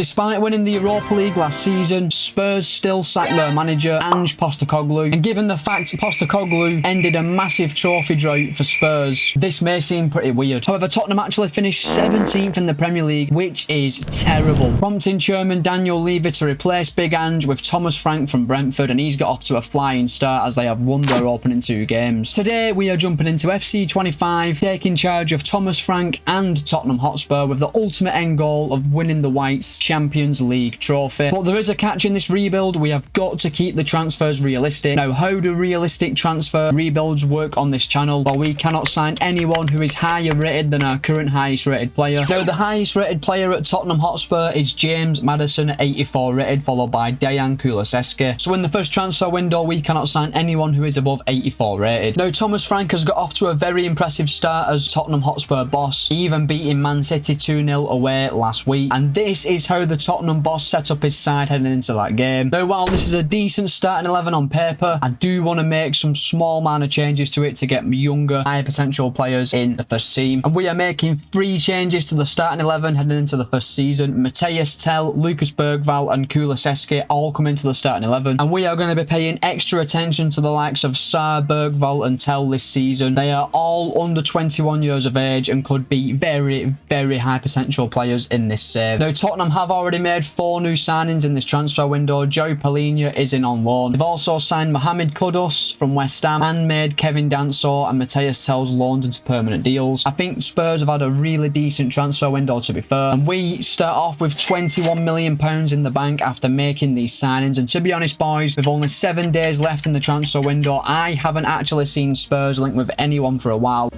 Despite winning the Europa League last season, Spurs still sacked their manager, Ange postecoglu, and given the fact Postecoglou ended a massive trophy drought for Spurs, this may seem pretty weird. However, Tottenham actually finished 17th in the Premier League, which is terrible, prompting chairman Daniel Levy to replace Big Ange with Thomas Frank from Brentford, and he's got off to a flying start as they have won their opening 2 games. Today, we are jumping into FC25, taking charge of Thomas Frank and Tottenham Hotspur with the ultimate end goal of winning the Whites Champions League trophy. But there is a catch in this rebuild. We have got to keep the transfers realistic. Now, how do realistic transfer rebuilds work on this channel? Well, we cannot sign anyone who is higher rated than our current highest rated player. Now, the highest rated player at Tottenham Hotspur is James Maddison at 84 rated, followed by Dejan Kulusevski. So in the first transfer window, we cannot sign anyone who is above 84 rated. Now, Thomas Frank has got off to a very impressive start as Tottenham Hotspur boss, even beating Man City 2-0 away last week. And this is how the Tottenham boss set up his side heading into that game. Now, while this is a decent starting 11 on paper, I do want to make some small minor changes to it to get younger, high potential players in the first team. And we are making 3 changes to the starting 11 heading into the first season. Matthias Tell, Lucas Bergvall and Kulusevski all come into the starting 11. And we are going to be paying extra attention to the likes of Sarr, Bergvall and Tell this season. They are all under 21 years of age and could be very, very high potential players in this save. Now, Tottenham have already made 4 new signings in this transfer window. Joe Palhinha is in on loan. They've also signed Mohamed Kudus from West Ham and made Kevin Danso and Matthias Tell's loans into permanent deals. I think Spurs have had a really decent transfer window, to be fair, and we start off with £21 million in the bank after making these signings. And to be honest, boys, with only 7 days left in the transfer window, I haven't actually seen Spurs linked with anyone for a while.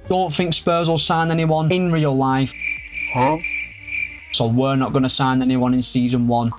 Don't think Spurs will sign anyone in real life. So we're not going to sign anyone in season 1.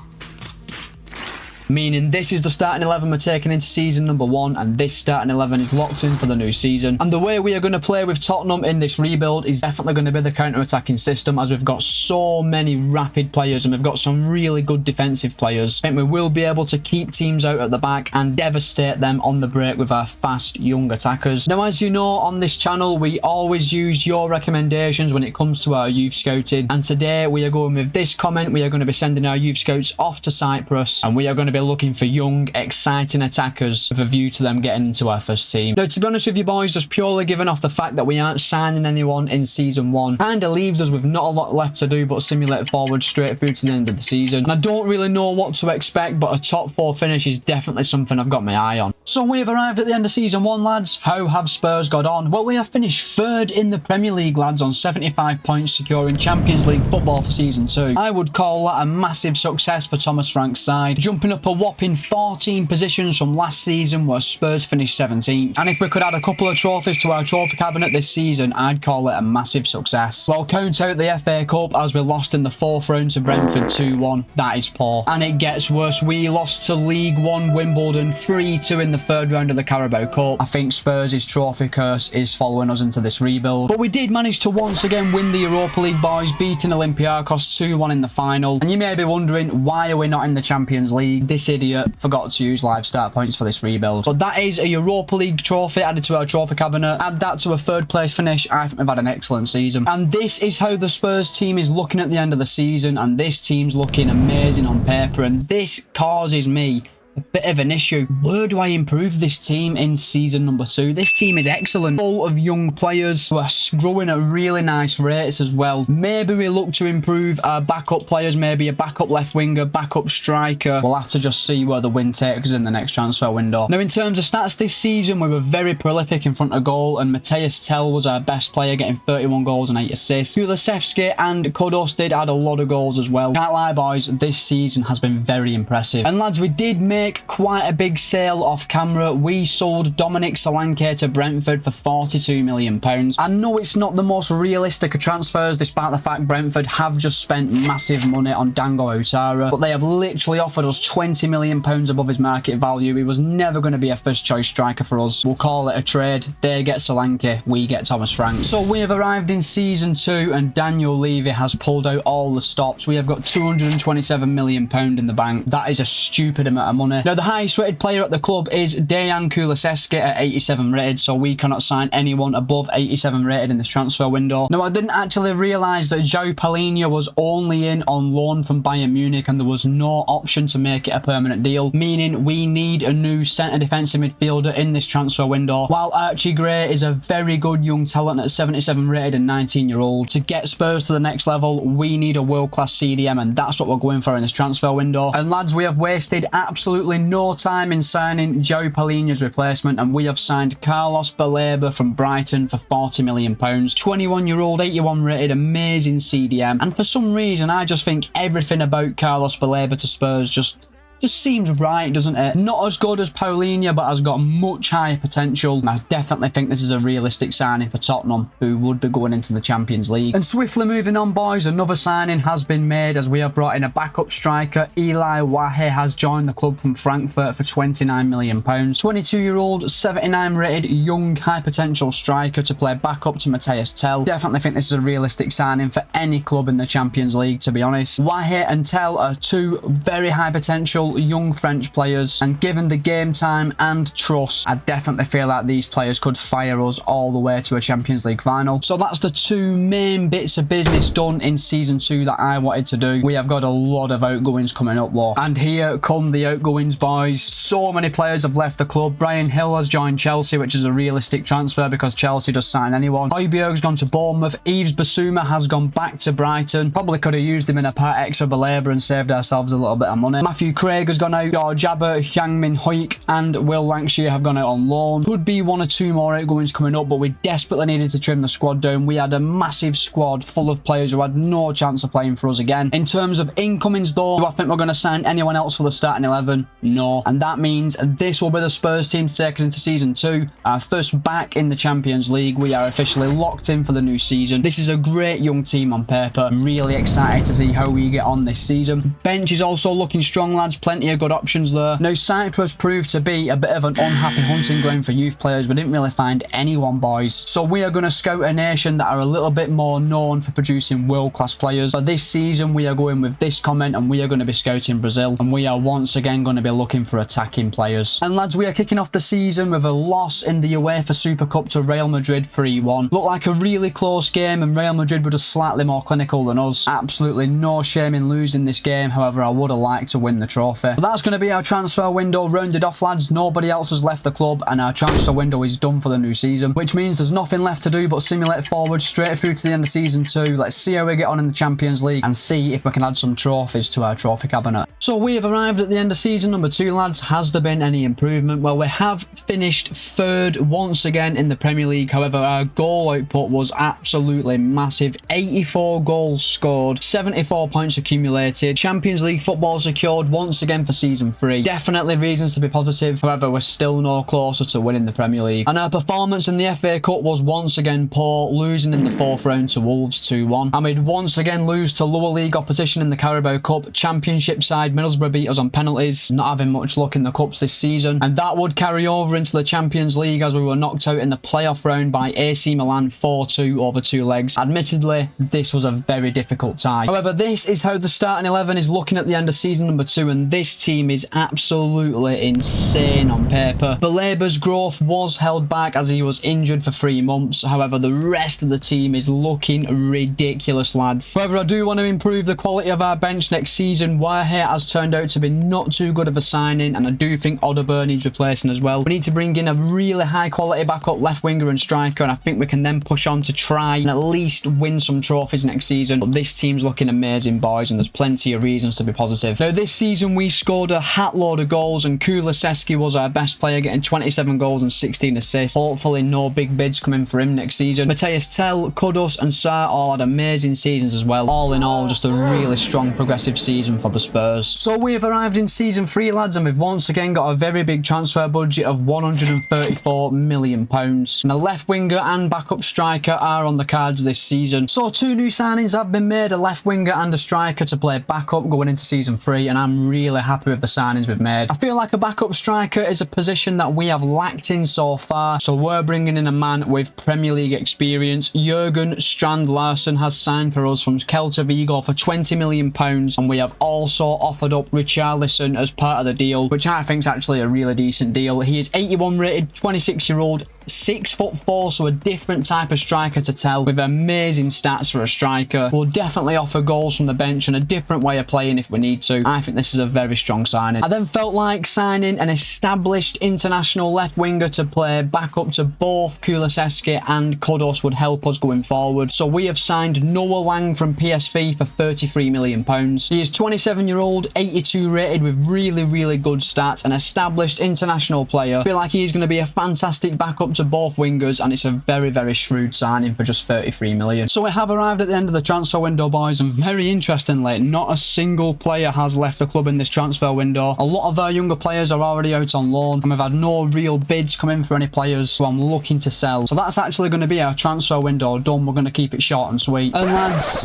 Meaning this is the starting 11 we're taking into season number 1, and this starting 11 is locked in for the new season. And the way we are going to play with Tottenham in this rebuild is definitely going to be the counter-attacking system, as we've got so many rapid players and we've got some really good defensive players. I think we will be able to keep teams out at the back and devastate them on the break with our fast young attackers. Now, as you know, on this channel we always use your recommendations when it comes to our youth scouting, and today we are going with this comment. We are going to be sending our youth scouts off to Cyprus, and we are going to be looking for young, exciting attackers with a view to them getting into our first team. Now, to be honest with you boys, just purely given off the fact that we aren't signing anyone in season 1 kind of leaves us with not a lot left to do but simulate forward straight through to the end of the season. And I don't really know what to expect, but a top 4 finish is definitely something I've got my eye on. So we've arrived at the end of season 1, lads. How have Spurs got on? Well, we have finished 3rd in the Premier League, lads, on 75 points, securing Champions League football for season 2. I would call that a massive success for Thomas Frank's side, jumping up a whopping 14 positions from last season where Spurs finished 17th. And if we could add a couple of trophies to our trophy cabinet this season, I'd call it a massive success. Well, count out the FA Cup as we lost in the 4th round to Brentford 2-1. That is poor. And it gets worse. We lost to League 1 Wimbledon 3-2 in the 3rd round of the Carabao Cup. I think Spurs' trophy curse is following us into this rebuild. But we did manage to once again win the Europa League, boys, beating Olympiacos 2-1 in the final. And you may be wondering, why are we not in the Champions League? This idiot forgot to use live start points for this rebuild. But that is a Europa League trophy added to our trophy cabinet. Add that to a 3rd place finish. I think we've had an excellent season. And this is how the Spurs team is looking at the end of the season. And this team's looking amazing on paper. And this causes me a bit of an issue. Where do I improve this team in season number 2? This team is excellent, full of young players who are growing at really nice rates as well. Maybe we look to improve our backup players, maybe a backup left winger, backup striker. We'll have to just see where the wind takes us in the next transfer window. Now, in terms of stats this season, we were very prolific in front of goal, and Matthias Tell was our best player, getting 31 goals and 8 assists. Kulusevski and Kudus did add a lot of goals as well. Can't lie, boys, this season has been very impressive. And lads, we did make quite a big sale off camera. We sold Dominic Solanke to Brentford for £42 million. I know it's not the most realistic of transfers, despite the fact Brentford have just spent massive money on Dango Outara, but they have literally offered us £20 million above his market value. He was never going to be a first choice striker for us. We'll call it a trade. They get Solanke, we get Thomas Frank. So we have arrived in season 2 and Daniel Levy has pulled out all the stops. We have got £227 million in the bank. That is a stupid amount of money. money. Now, the highest rated player at the club is Dejan Kulusevski at 87 rated, so we cannot sign anyone above 87 rated in this transfer window. Now, I didn't actually realise that João Palhinha was only in on loan from Bayern Munich and there was no option to make it a permanent deal, meaning we need a new centre defensive midfielder in this transfer window. While Archie Gray is a very good young talent at 77 rated and 19-year-old, to get Spurs to the next level, we need a world-class CDM, and that's what we're going for in this transfer window. And lads, we have wasted absolutely no time in signing João Palhinha's replacement, and we have signed Carlos Baleba from Brighton for £40 million. 21-year-old, 81 rated, amazing CDM. And for some reason, I just think everything about Carlos Baleba to Spurs just seems right, doesn't it? Not as good as Palhinha, but has got much higher potential. And I definitely think this is a realistic signing for Tottenham, who would be going into the Champions League. And swiftly moving on, boys, another signing has been made as we have brought in a backup striker. Eli Wahe has joined the club from Frankfurt for £29 million. 22-year-old, 79 rated, young, high potential striker to play backup to Matthias Tell. Definitely think this is a realistic signing for any club in the Champions League, to be honest. Wahe and Tell are two very high potential young French players, and given the game time and trust, I definitely feel like these players could fire us all the way to a Champions League final. So that's the two main bits of business done in season 2 that I wanted to do. We have got a lot of outgoings coming up though, and here come the outgoings, boys. So many players have left the club. Brian Hill has joined Chelsea, which is a realistic transfer because Chelsea just sign anyone. Højbjerg's gone to Bournemouth. Yves Bissouma has gone back to Brighton. Probably could have used him in a part extra Baleba and saved ourselves a little bit of money. Matthew Craig has gone out. George Abba, Hyang-Min Hoik and Will Lancashire have gone out on loan. Could be one or two more outgoings coming up, but we desperately needed to trim the squad down. We had a massive squad full of players who had no chance of playing for us again. In terms of incomings though, do I think we're going to sign anyone else for the starting 11? No. And that means this will be the Spurs team to take us into season 2. Our first back in the Champions League. We are officially locked in for the new season. This is a great young team on paper. Really excited to see how we get on this season. Bench is also looking strong, lads. Plenty of good options there. Now, Cyprus proved to be a bit of an unhappy hunting ground for youth players. We didn't really find anyone, boys. So we are going to scout a nation that are a little bit more known for producing world-class players. So this season, we are going with this comment and we are going to be scouting Brazil. And we are once again going to be looking for attacking players. And lads, we are kicking off the season with a loss in the UEFA Super Cup to Real Madrid 3-1. Looked like a really close game and Real Madrid were just slightly more clinical than us. Absolutely no shame in losing this game. However, I would have liked to win the trophy. But that's going to be our transfer window rounded off, lads. Nobody else has left the club and our transfer window is done for the new season, which means there's nothing left to do but simulate forward straight through to the end of season 2. Let's see how we get on in the Champions League and see if we can add some trophies to our trophy cabinet. So we have arrived at the end of season number 2, lads. Has there been any improvement? Well, we have finished 3rd once again in the Premier League. However, our goal output was absolutely massive. 84 goals scored, 74 points accumulated, Champions League football secured once again for season 3. Definitely reasons to be positive. However, we're still no closer to winning the Premier League. And our performance in the FA Cup was once again poor, losing in the 4th round to Wolves 2-1. And we'd once again lose to lower league opposition in the Carabao Cup. Championship side Middlesbrough beat us on penalties. Not having much luck in the Cups this season. And that would carry over into the Champions League as we were knocked out in the playoff round by AC Milan 4-2 over 2 legs. Admittedly, this was a very difficult tie. However, this is how the starting 11 is looking at the end of season number 2, and this team is absolutely insane on paper. Baleba's growth was held back as he was injured for 3 months. However, the rest of the team is looking ridiculous, lads. However, I do want to improve the quality of our bench next season. Wahe has turned out to be not too good of a signing, and I do think Odegaard needs replacing as well. We need to bring in a really high quality backup left winger and striker, and I think we can then push on to try and at least win some trophies next season. But this team's looking amazing, boys, and there's plenty of reasons to be positive. Now, this season we scored a hat load of goals, and Kulusevski was our best player, getting 27 goals and 16 assists. Hopefully no big bids coming for him next season. Matthias Tell, Kudus and Sarr all had amazing seasons as well. All in all, just a really strong progressive season for the Spurs. So we have arrived in season 3, lads, and we've once again got a very big transfer budget of £134 million. And a left winger and backup striker are on the cards this season. So 2 new signings have been made, a left winger and a striker to play backup going into season 3, and I'm really happy with the signings we've made. I feel like a backup striker is a position that we have lacked in so far, so we're bringing in a man with Premier League experience. Jurgen Strand Larsen has signed for us from Celta Vigo for £20 million, and we have also offered offered up Richarlison as part of the deal, which I think is actually a really decent deal. He is 81 rated, 26-year-old, 6'4", so a different type of striker to tell, with amazing stats for a striker. Will definitely offer goals from the bench and a different way of playing if we need to. I think this is a very strong signing. I then felt like signing an established international left winger to play back up to both Kulusevski and Kudus would help us going forward. So we have signed Noah Lang from PSV for £33 million. He is 27-year-old, 82 rated, with really good stats, an established international player. I feel like he's going to be a fantastic backup to both wingers, and it's a very shrewd signing for just 33 million. So we have arrived at the end of the transfer window, boys, and very interestingly, not a single player has left the club in this transfer window. A lot of our younger players are already out on loan, and we've had no real bids come in for any players, so I'm looking to sell. So that's actually going to be our transfer window done. We're going to keep it short and sweet. And lads,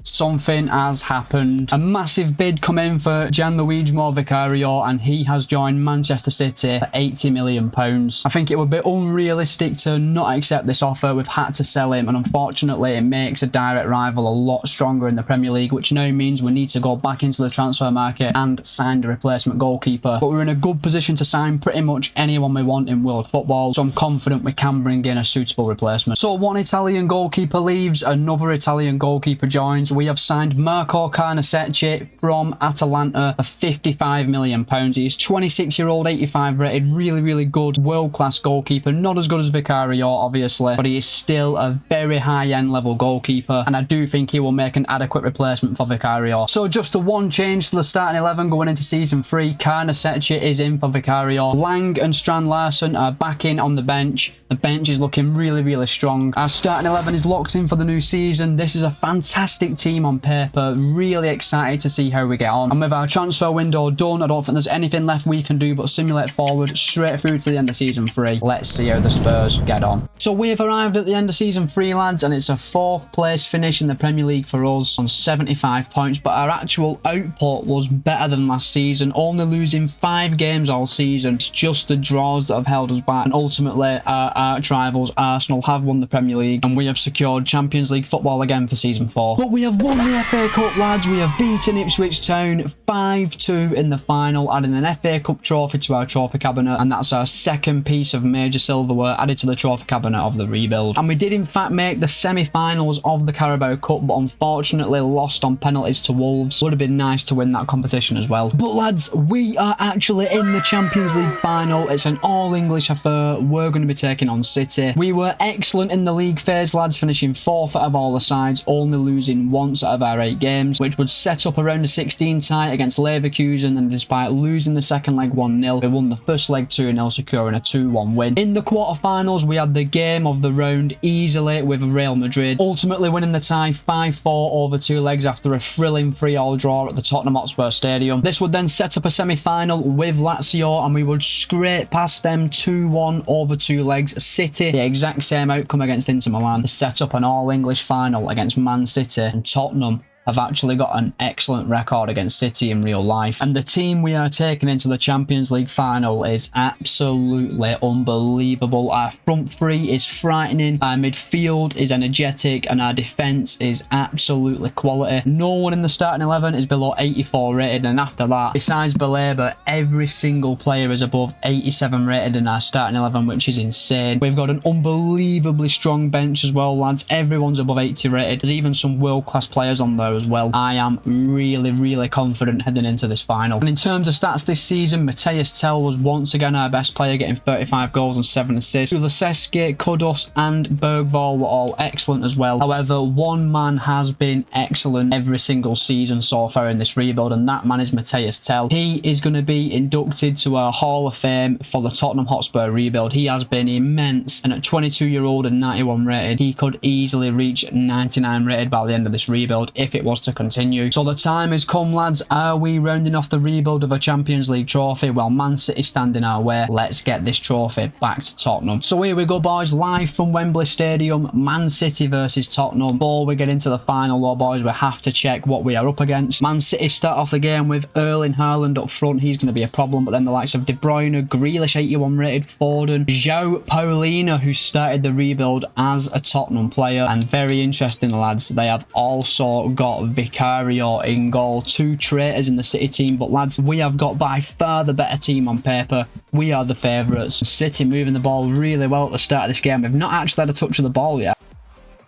something has happened. A massive bid come in for Gianluigi Vicario, and he has joined Manchester City for £80 million. I think it would be unrealistic to not accept this offer. We've had to sell him, and unfortunately it makes a direct rival a lot stronger in the Premier League, which now means we need to go back into the transfer market and sign the replacement goalkeeper. But we're in a good position to sign pretty much anyone we want in world football, so I'm confident we can bring in a suitable replacement. So one Italian goalkeeper leaves, another Italian goalkeeper joins. We have signed Marco Carnesecchi from Atalanta for £55 million. He is 26-year-old, 85 rated, really good world-class goalkeeper. Not as good as Vicario, obviously, but he is still a very high-end level goalkeeper, and I do think he will make an adequate replacement for Vicario. So just the one change to the starting 11 going into season 3. Carnesecchi is in for Vicario. Lang and Strand Larsen are back in on the bench. The bench is looking really strong. Our starting 11 is locked in for the new season. This is a fantastic team on paper. Really excited to see how we get on. And with our transfer window done, I don't think there's anything left we can do but simulate forward straight through to the end of season 3. Let's see how the Spurs get on. So we've arrived at the end of season 3, lads, and it's a 4th place finish in the Premier League for us on 75 points, but our actual output was better than last season, only losing 5 games all season. It's just the draws that have held us back, and ultimately our arch rivals Arsenal have won the Premier League, and we have secured Champions League football again for season 4. But we have won the FA Cup, lads. We have beaten Ipswich Town 5-2 in the final, adding an FA Cup trophy to our trophy cabinet, and that's our second piece of major silverware added to the trophy cabinet of the rebuild. And we did in fact make the semi-finals of the Carabao Cup, but unfortunately lost on penalties to Wolves. Would have been nice to win that competition as well. But lads, we are actually in the Champions League final. It's an all-English affair. We're going to be taking on City. We were excellent in the league phase, lads, finishing 4th out of all the sides, only losing once out of our 8 games, which would set up around a 16 tie against Leverkusen, and despite losing the second leg 1-0, we won the first leg 2-0, securing a 2-1 win. In the quarterfinals, we had the game of the round easily with Real Madrid, ultimately winning the tie 5-4 over 2 legs after a thrilling 3-3 draw at the Tottenham Hotspur Stadium. This would then set up a semi-final with Lazio, and we would scrape past them 2-1 over 2 legs. City, the exact same outcome against Inter Milan, to set up an all-English final against Man City, and Tottenham have actually got an excellent record against City in real life. And the team we are taking into the Champions League final is absolutely unbelievable. Our front 3 is frightening, our midfield is energetic, and our defence is absolutely quality. No one in the starting 11 is below 84 rated, and after that, besides Baleba, every single player is above 87 rated in our starting 11, which is insane. We've got an unbelievably strong bench as well, lads. Everyone's above 80 rated. There's even some world-class players on there as well. I am really confident heading into this final. And in terms of stats this season, Matthias Tell was once again our best player, getting 35 goals and 7 assists. Kulusevski, Kudus and Bergvall were all excellent as well. However, one man has been excellent every single season so far in this rebuild, and that man is Matthias Tell. He is going to be inducted to our Hall of Fame for the Tottenham Hotspur rebuild. He has been immense, and at 22-year-old and 91 rated, he could easily reach 99 rated by the end of this rebuild if it was to continue. So the time has come, lads. Are we rounding off the rebuild of a Champions League trophy? Well, Man City standing our way. Let's get this trophy back to Tottenham. So here we go, boys, live from Wembley Stadium, Man City versus Tottenham. Before we get into the final though, boys, we have to check what we are up against. Man City start off the game with Erling Haaland up front. He's going to be a problem, but then the likes of De Bruyne, Grealish 81 rated, Foden, João Paulino, who started the rebuild as a Tottenham player. And very interesting, lads, they have also got got Vicario in goal. 2 traitors in the City team, but lads, we have got by far the better team on paper. We are the favourites. City moving the ball really well at the start of this game. We've not actually had a touch of the ball yet.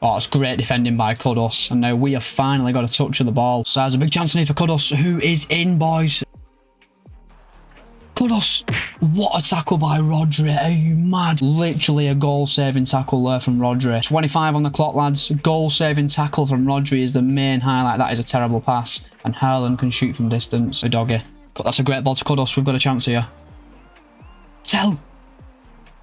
Oh, it's great defending by Kudus. And now we have finally got a touch of the ball. So there's a big chance here for Kudus, who is in, boys. Kudus. What a tackle by Rodri. Are you mad? Literally a goal-saving tackle there from Rodri. 25 on the clock, lads. Goal-saving tackle from Rodri is the main highlight. That is a terrible pass. And Haaland can shoot from distance. A doggy. That's a great ball to Kudus. We've got a chance here. Tell.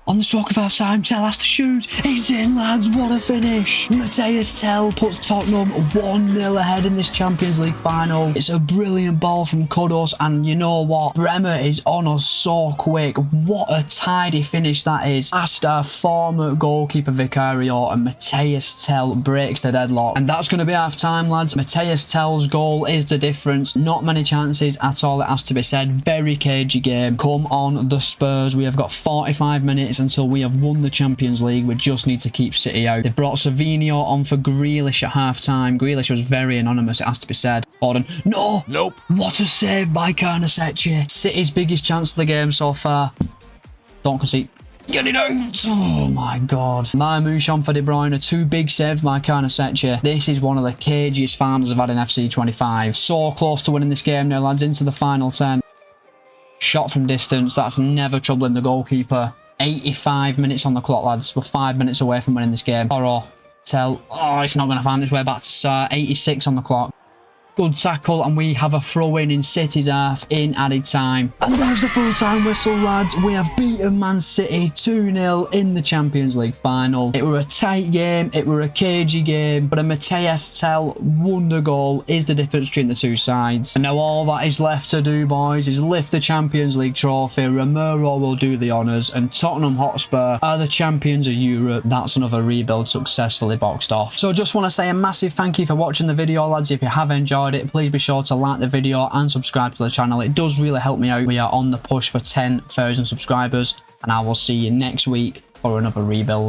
On the stroke of half time, Tell has to shoot. He's in, lads. What a finish. Matthias Tell puts Tottenham 1-0 ahead in this Champions League final. It's a brilliant ball from Kudus, and you know what? Bremer is on us so quick. What a tidy finish that is. Asta, former goalkeeper Vicario, and Matthias Tell breaks the deadlock. And that's going to be half time, lads. Matthias Tell's goal is the difference. Not many chances at all, it has to be said. Very cagey game. Come on, the Spurs. We have got 45 minutes until we have won the Champions League. We just need to keep City out. They brought Savinho on for Grealish at half-time. Grealish was very anonymous, it has to be said. Foden. No! Nope. What a save by Karnasechi. City's biggest chance of the game so far. Don't concede. Get it out! Oh my god. Marmoush on for De Bruyne. 2 big saves by Karnasechi. This is one of the cagiest finals I've had in FC25. So close to winning this game now, lads. Into the final 10. Shot from distance. That's never troubling the goalkeeper. 85 minutes on the clock, lads. We're 5 minutes away from winning this game. Toro, Tell. Oh, it's not going to find its way back to start. 86 on the clock. Good tackle, and we have a throw-in in City's half in added time. And there's the full-time whistle, lads. We have beaten Man City 2-0 in the Champions League final. It were a tight game, it were a cagey game, but a Matthias Tell wonder goal is the difference between the two sides. And now all that is left to do, boys, is lift the Champions League trophy. Romero will do the honours, and Tottenham Hotspur are the champions of Europe. That's another rebuild successfully boxed off. So just want to say a massive thank you for watching the video, lads. If you have enjoyed it, please be sure to like the video and subscribe to the channel. It does really help me out. We are on the push for 10,000 subscribers, and I will see you next week for another rebuild.